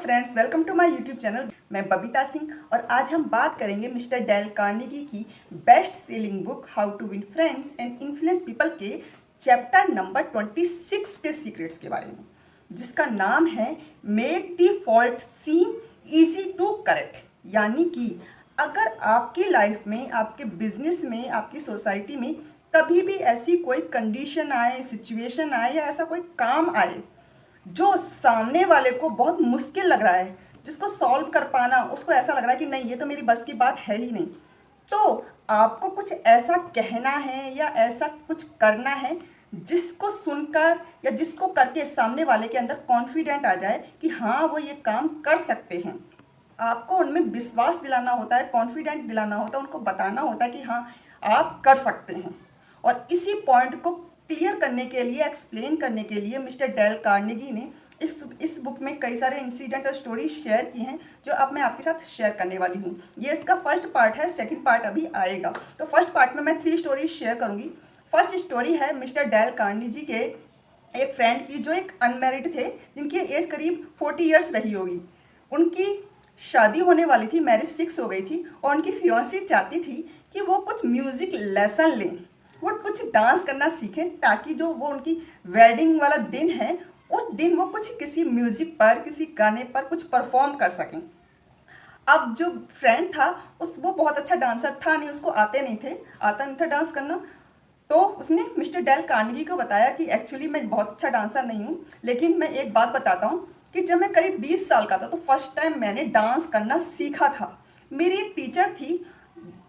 Friends, welcome to my YouTube channel. मैं बबीता सिंह और आज हम बात करेंगे मिस्टर डेल कार्नेगी की best selling book how to win friends and influence people के चैप्टर नंबर 26 के सीक्रेट्स के बारे में, जिसका नाम है make the fault seem easy to correct. यानी कि अगर आपकी लाइफ में, आपके बिजनेस में, आपकी सोसाइटी में कभी भी ऐसी कोई कंडीशन आए, सिचुएशन आए या ऐसा कोई काम आए जो सामने वाले को बहुत मुश्किल लग रहा है, जिसको सॉल्व कर पाना उसको ऐसा लग रहा है कि नहीं, ये तो मेरी बस की बात है ही नहीं, तो आपको कुछ ऐसा कहना है या ऐसा कुछ करना है जिसको सुनकर या जिसको करके सामने वाले के अंदर कॉन्फिडेंट आ जाए कि हाँ, वो ये काम कर सकते हैं। आपको उनमें विश्वास दिलाना होता है, कॉन्फिडेंट दिलाना होता है, उनको बताना होता है कि हाँ, आप कर सकते हैं। और इसी पॉइंट को क्लियर करने के लिए, एक्सप्लेन करने के लिए मिस्टर डेल कार्नेगी ने इस बुक में कई सारे इंसिडेंट और स्टोरी शेयर की हैं, जो अब मैं आपके साथ शेयर करने वाली हूँ। ये इसका फर्स्ट पार्ट है, सेकंड पार्ट अभी आएगा। तो फर्स्ट पार्ट में मैं 3 स्टोरी शेयर करूँगी। फर्स्ट स्टोरी है मिस्टर डेल कार्नेगी के एक फ्रेंड की, जो एक अनमैरिड थे, जिनकी एज करीब 40 ईयर्स रही होगी। उनकी शादी होने वाली थी, मैरिज फिक्स हो गई थी और उनकी फियांसी चाहती थी कि वो कुछ म्यूज़िक लेसन लें, वो कुछ डांस करना सीखें, ताकि जो वो उनकी वेडिंग वाला दिन है उस दिन वो कुछ किसी म्यूज़िक पर, किसी गाने पर कुछ परफॉर्म कर सकें। अब जो फ्रेंड था वो बहुत अच्छा डांसर था नहीं, उसको आता नहीं था डांस करना। तो उसने मिस्टर डेल कार्नेगी को बताया कि एक्चुअली मैं बहुत अच्छा डांसर नहीं हूँ, लेकिन मैं एक बात बताता हूँ कि जब मैं करीब 20 साल का था तो फर्स्ट टाइम मैंने डांस करना सीखा था। मेरी एक टीचर थी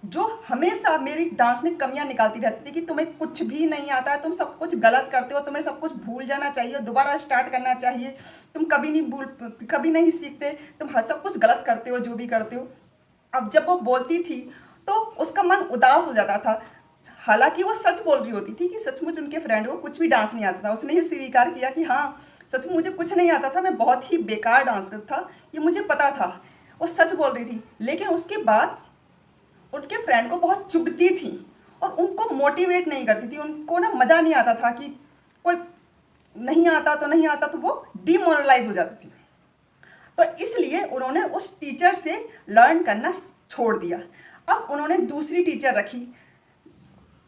जो हमेशा मेरी डांस में कमियां निकालती रहती थी कि तुम्हें कुछ भी नहीं आता है, तुम सब कुछ गलत करते हो, तुम्हें सब कुछ भूल जाना चाहिए, दोबारा स्टार्ट करना चाहिए, तुम कभी नहीं सीखते, तुम हर सब कुछ गलत करते हो जो भी करते हो। अब जब वो बोलती थी तो उसका मन उदास हो जाता था। हालांकि वो सच बोल रही होती थी कि सचमुच उनके फ्रेंड को कुछ भी डांस नहीं आता था। उसने ही स्वीकार किया कि हाँ, सच में मुझे कुछ नहीं आता था, मैं बहुत ही बेकार डांसर था, ये मुझे पता था। वो सच बोल रही थी, लेकिन उसके बाद उनके फ्रेंड को बहुत चुभती थी और उनको मोटिवेट नहीं करती थी। उनको ना मज़ा नहीं आता था कि कोई नहीं आता तो वो डिमोरलाइज हो जाती थी। तो इसलिए उन्होंने उस टीचर से लर्न करना छोड़ दिया। अब उन्होंने दूसरी टीचर रखी।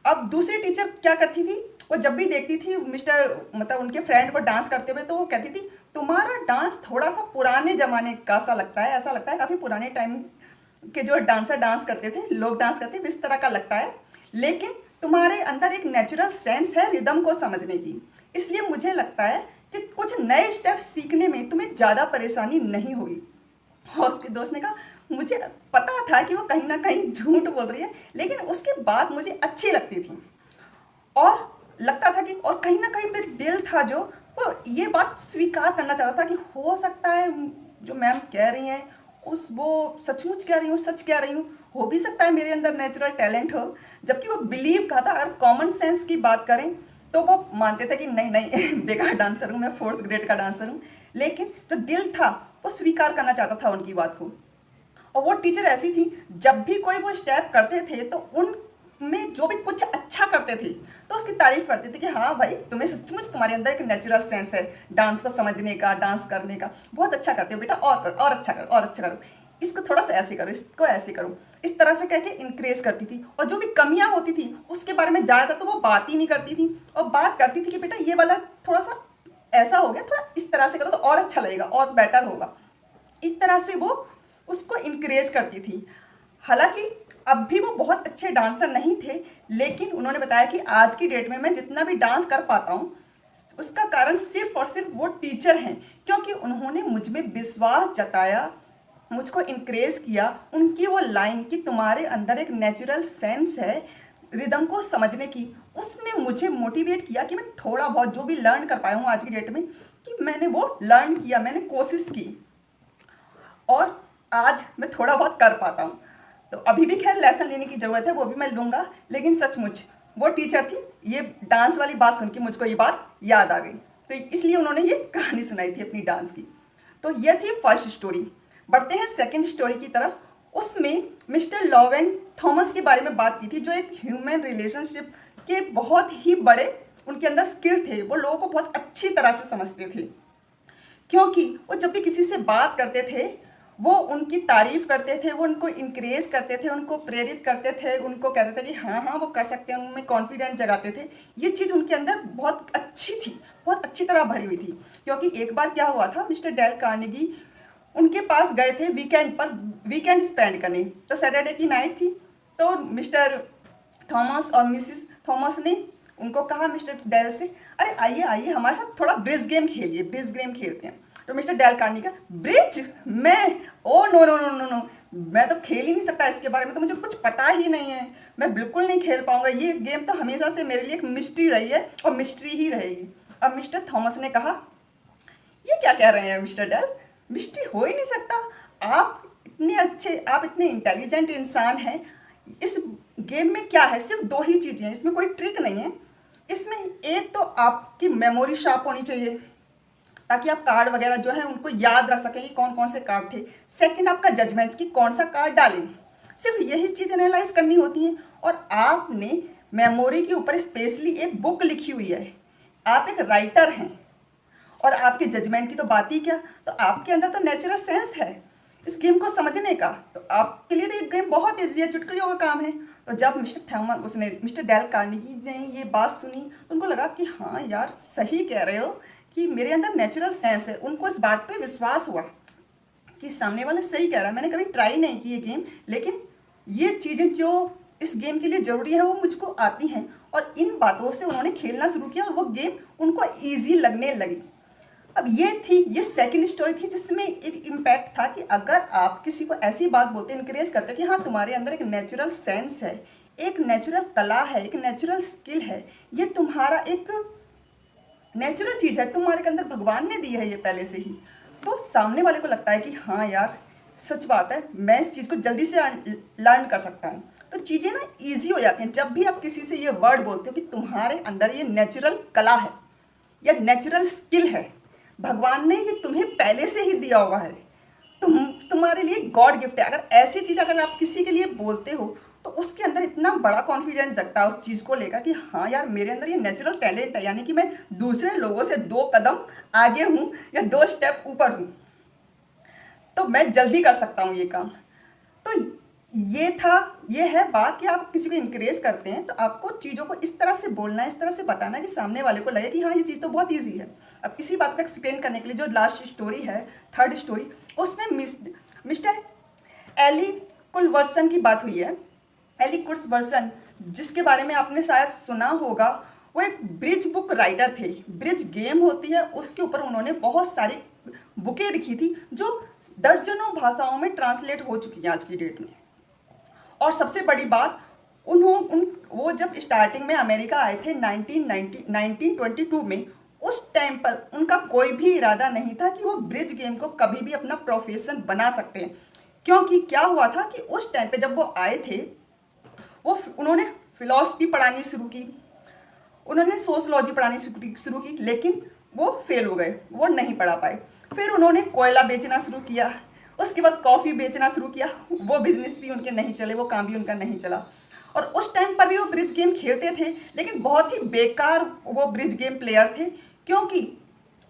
अब दूसरी टीचर क्या करती थी, वो जब भी देखती थी मतलब उनके फ्रेंड को डांस करते हुए, तो वो कहती थी तुम्हारा डांस थोड़ा सा पुराने ज़माने का सा लगता है, ऐसा लगता है काफ़ी पुराने टाइम के जो डांसर डांस करते थे, लोग डांस करते थे, इस तरह का लगता है, लेकिन तुम्हारे अंदर एक नेचुरल सेंस है रिदम को समझने की, इसलिए मुझे लगता है कि कुछ नए स्टेप्स सीखने में तुम्हें ज़्यादा परेशानी नहीं होगी। और उसके दोस्त ने कहा मुझे पता था कि वो कहीं ना कहीं झूठ बोल रही है, लेकिन उसकी बात मुझे अच्छी लगती थी और लगता था कि, और कहीं ना कहीं मेरा दिल था जो वो ये बात स्वीकार करना चाहता था कि हो सकता है जो मैम कह रही हैं वो सचमुच कह रही हूँ, सच कह रही हूँ, हो भी सकता है मेरे अंदर नेचुरल टैलेंट हो। जबकि वो बिलीव का था। अगर कॉमन सेंस की बात करें तो वो मानते थे कि नहीं बेकार डांसर हूँ, मैं 4th ग्रेड का डांसर हूँ, लेकिन जो दिल था वो स्वीकार करना चाहता था उनकी बात को। और वो टीचर ऐसी थी, जब भी कोई वो स्टेप करते थे तो उनमें जो भी कुछ अच्छा करते थे तो उसकी तारीफ करते थे कि हाँ भाई, तुम्हें सचमुच तुम्हारे अंदर एक नेचुरल सेंस है डांस को समझने का, डांस करने का, बहुत अच्छा करते हो बेटा, और करो, और अच्छा करो, और अच्छा करो, इसको थोड़ा सा ऐसे करो, इसको ऐसे करो, इस तरह से कह के इंकरेज करती थी। और जो भी कमियां होती थी उसके बारे में ज़्यादातर तो वो बात ही नहीं करती थी, और बात करती थी कि बेटा ये वाला थोड़ा सा ऐसा हो गया, थोड़ा इस तरह से करो तो और अच्छा लगेगा और बेटर होगा। इस तरह से वो उसको इंकरेज करती थी। हालांकि अब भी वो बहुत अच्छे डांसर नहीं थे, लेकिन उन्होंने बताया कि आज की डेट में मैं जितना भी डांस कर पाता हूँ उसका कारण सिर्फ और सिर्फ वो टीचर हैं, क्योंकि उन्होंने मुझ में विश्वास जताया, मुझको इंकरेज किया। उनकी वो लाइन कि तुम्हारे अंदर एक नेचुरल सेंस है रिदम को समझने की, उसने मुझे मोटिवेट किया कि मैं थोड़ा बहुत जो भी लर्न कर पाया हूँ आज की डेट में, कि मैंने वो लर्न किया, मैंने कोशिश की और आज मैं थोड़ा बहुत कर पाता हूँ। तो अभी भी खैर लेसन लेने की ज़रूरत है, वो भी मैं लूँगा, लेकिन सचमुच वो टीचर थी, ये डांस वाली बात सुन के मुझको ये बात याद आ गई, तो इसलिए उन्होंने ये कहानी सुनाई थी अपनी डांस की। तो ये थी फर्स्ट स्टोरी। बढ़ते हैं सेकंड स्टोरी की तरफ। उसमें मिस्टर लॉवेन थॉमस के बारे में बात की थी, जो एक ह्यूमन रिलेशनशिप के बहुत ही बड़े उनके अंदर स्किल थे, वो लोगों को बहुत अच्छी तरह से समझते थे। क्योंकि वो जब भी किसी से बात करते थे वो उनकी तारीफ करते थे, वो उनको इंकरेज करते थे, उनको प्रेरित करते थे, उनको कहते थे कि हाँ हाँ वो कर सकते हैं, उनमें कॉन्फिडेंस जगाते थे। ये चीज़ उनके अंदर बहुत अच्छी थी, बहुत अच्छी तरह भरी हुई थी। क्योंकि एक बार क्या हुआ था, मिस्टर डेल कार्नेगी उनके पास गए थे वीकेंड पर, वीकेंड स्पेंड करने। तो सैटरडे की नाइट थी, तो मिस्टर थॉमस और मिसिस थॉमस ने उनको कहा मिस्टर डेल से, अरे आइए आइए हमारे साथ थोड़ा ब्रिज गेम खेलिए, ब्रिज गेम खेलते हैं। तो मिस्टर डेल कार्नेगी का ब्रिज, मैं oh no no no no no, मैं तो खेल ही नहीं सकता, इसके बारे में तो मुझे कुछ पता ही नहीं है, मैं बिल्कुल नहीं खेल पाऊंगा, ये गेम तो हमेशा से मेरे लिए एक मिस्ट्री रही है और मिस्ट्री ही रहेगी। अब मिस्टर थॉमस ने कहा, ये क्या कह रहे हैं मिस्टर डेल, मिस्ट्री हो ही नहीं सकता, आप इतने अच्छे, आप इतने इंटेलिजेंट इंसान हैं, इस गेम में क्या है, सिर्फ दो ही चीज़ें हैं, इसमें कोई ट्रिक नहीं है। इसमें एक तो आपकी मेमोरी शार्प होनी चाहिए ताकि आप कार्ड वगैरह जो है उनको याद रख सकें कि कौन कौन से कार्ड थे। सेकंड आपका जजमेंट कि कौन सा कार्ड डालें, सिर्फ यही चीज़ एनालाइज करनी होती है। और आपने मेमोरी के ऊपर स्पेशली एक बुक लिखी हुई है, आप एक राइटर हैं। और आपके जजमेंट की तो बात ही क्या, तो आपके अंदर तो नेचुरल सेंस है इस गेम को समझने का, तो आपके लिए तो ये गेम बहुत ईजी है, चुटकियों का काम है। तो जब मिस्टर डेल कार्नेगी ने ये बात सुनी तो उनको लगा कि हाँ यार सही कह रहे हो कि मेरे अंदर नेचुरल सेंस है। उनको इस बात पे विश्वास हुआ कि सामने वाला सही कह रहा है, मैंने कभी ट्राई नहीं की ये गेम, लेकिन ये चीज़ें जो इस गेम के लिए ज़रूरी है वो मुझको आती हैं। और इन बातों से उन्होंने खेलना शुरू किया और वो गेम उनको ईजी लगने लगी। अब ये सेकंड स्टोरी थी जिसमें एक इम्पैक्ट था कि अगर आप किसी को ऐसी बात बोलते, इनकरेज करते कि हाँ तुम्हारे अंदर एक नेचुरल सेंस है, एक नेचुरल कला है, एक नेचुरल स्किल है, ये तुम्हारा एक नेचुरल चीज़ है, तुम्हारे अंदर भगवान ने दी है ये पहले से ही, तो सामने वाले को लगता है कि हाँ यार सच बात है, मैं इस चीज़ को जल्दी से लर्न कर सकता हूँ। तो चीज़ें ना ईजी हो जाती हैं जब भी आप किसी से ये वर्ड बोलते हो कि तुम्हारे अंदर ये नेचुरल कला है या नेचुरल स्किल है, भगवान ने ये तुम्हें पहले से ही दिया हुआ है, तुम्हारे लिए गॉड गिफ्ट है। अगर ऐसी चीज़ अगर आप किसी के लिए बोलते हो तो उसके अंदर इतना बड़ा कॉन्फिडेंस जगता है उस चीज़ को लेकर कि हाँ यार मेरे अंदर ये नेचुरल टैलेंट है, यानी कि मैं दूसरे लोगों से 2 कदम आगे हूँ या 2 स्टेप ऊपर हूँ, तो मैं जल्दी कर सकता हूँ ये काम। तो ये है बात कि आप किसी को इंकरेज करते हैं तो आपको चीज़ों को इस तरह से बोलना है, इस तरह से बताना है कि सामने वाले को लगे कि हाँ ये चीज़ तो बहुत ईजी है। अब इसी बात को एक्सप्लेन करने के लिए जो लास्ट स्टोरी है, थर्ड स्टोरी, उसमें मिस्टर एली कुलवर्सन की बात हुई है। एली कुलवर्सन, जिसके बारे में आपने शायद सुना होगा, वो एक ब्रिज बुक राइटर थे। ब्रिज गेम होती है उसके ऊपर उन्होंने बहुत सारी बुकें लिखी थी जो दर्जनों भाषाओं में ट्रांसलेट हो चुकी हैं आज की डेट में। और सबसे बड़ी बात, वो जब स्टार्टिंग में अमेरिका आए थे 1922 में, उस टाइम पर उनका कोई भी इरादा नहीं था कि वो ब्रिज गेम को कभी भी अपना प्रोफेशन बना सकते हैं। क्योंकि क्या हुआ था कि उस टाइम पे जब वो आए थे उन्होंने फिलॉसफी पढ़ानी शुरू की, उन्होंने सोशलॉजी पढ़ानी शुरू की, लेकिन वो फेल हो गए, वो नहीं पढ़ा पाए। फिर उन्होंने कोयला बेचना शुरू किया, उसके बाद कॉफ़ी बेचना शुरू किया, वो बिजनेस भी उनके नहीं चले, वो काम भी उनका नहीं चला। और उस टाइम पर भी वो ब्रिज गेम खेलते थे, लेकिन बहुत ही बेकार वो ब्रिज गेम प्लेयर थे। क्योंकि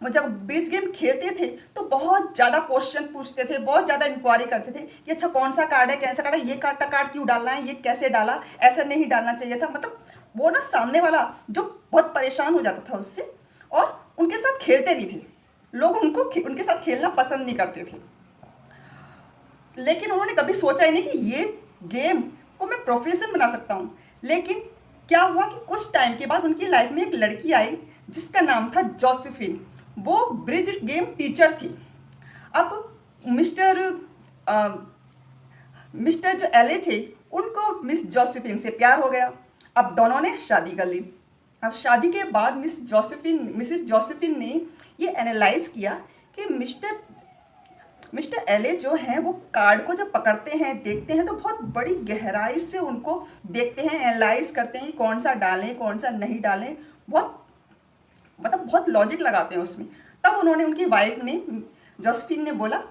वो जब ब्रिज गेम खेलते थे तो बहुत ज़्यादा क्वेश्चन पूछते थे, बहुत ज़्यादा इंक्वायरी करते थे कि अच्छा कौन सा कार्ड है, कैसा कार्ड है, ये कार्ड क्यों डालना है, ये कैसे डाला, ऐसा नहीं डालना चाहिए था। मतलब वो ना सामने वाला जो बहुत परेशान हो जाता था उससे, और उनके साथ खेलते नहीं थे, लोग उनके साथ खेलना पसंद नहीं करते थे। लेकिन उन्होंने कभी सोचा ही नहीं कि ये गेम को मैं प्रोफेशन बना सकता हूँ। लेकिन क्या हुआ कि कुछ टाइम के बाद उनकी लाइफ में एक लड़की आई जिसका नाम था जोसेफिन। वो ब्रिज गेम टीचर थी। अब मिस्टर जो एले थे उनको मिस जोसेफिन से प्यार हो गया। अब दोनों ने शादी कर ली। अब शादी के बाद मिसिस जोसेफिन ने ये एनालाइज किया कि मिस्टर एले जो हैं वो कार्ड को जब पकड़ते हैं, देखते हैं, तो बहुत बड़ी गहराई से उनको देखते हैं, एनालाइज करते हैं कौन सा डालें कौन सा नहीं डालें, बहुत लॉजिक लगाते हैं उसमें। तब उन्होंने, उनकी वाइफ ने, जोसेफिन ने बोला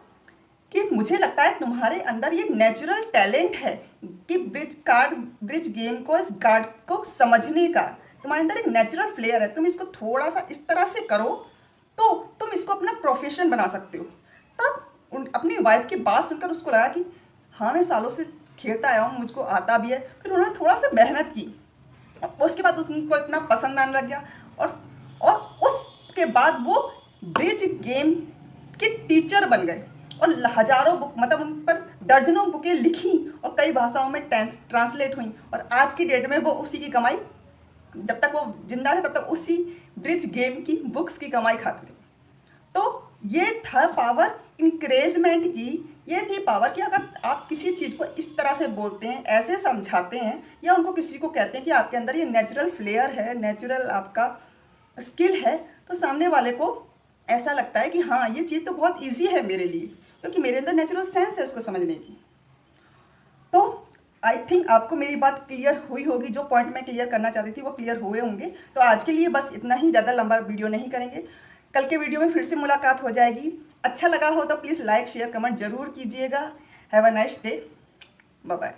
कि मुझे लगता है तुम्हारे अंदर ये नेचुरल टैलेंट है कि ब्रिज गेम को, इस कार्ड को समझने का तुम्हारे अंदर एक नेचुरल फ्लेयर है, तुम इसको थोड़ा सा इस तरह से करो तो तुम तुम इसको अपना प्रोफेशन बना सकते हो। तब अपनी वाइफ की बात सुनकर उसको लगा कि हाँ, मैं सालों से खेलता आया हूँ, मुझको आता भी है। फिर उन्होंने थोड़ा सा मेहनत की और उसके बाद उनको इतना पसंद आने लग गया और उसके बाद वो ब्रिज गेम के टीचर बन गए और हजारों बुक, मतलब उन पर दर्जनों बुकें लिखी और कई भाषाओं में ट्रांसलेट हुई। और आज की डेट में वो उसी की कमाई, जब तक वो जिंदा थे तब तक उसी ब्रिज गेम की बुक्स की कमाई खाते थे। तो ये था पावर इंकरेजमेंट की। ये थी पावर कि अगर आप किसी चीज़ को इस तरह से बोलते हैं, ऐसे समझाते हैं, या उनको किसी को कहते हैं कि आपके अंदर ये नेचुरल फ्लेयर है, नेचुरल आपका स्किल है, तो सामने वाले को ऐसा लगता है कि हाँ, ये चीज़ तो बहुत ईजी है मेरे लिए, क्योंकि मेरे अंदर नेचुरल सेंस है इसको समझने की। तो आई थिंक आपको मेरी बात क्लियर हुई होगी। जो पॉइंट मैं क्लियर करना चाहती थी वो क्लियर हुए होंगे। तो आज के लिए बस इतना ही, ज़्यादा लंबा वीडियो नहीं करेंगे। कल के वीडियो में फिर से मुलाकात हो जाएगी। अच्छा लगा हो तो प्लीज़ लाइक शेयर कमेंट जरूर कीजिएगा। Have a nice day, bye bye.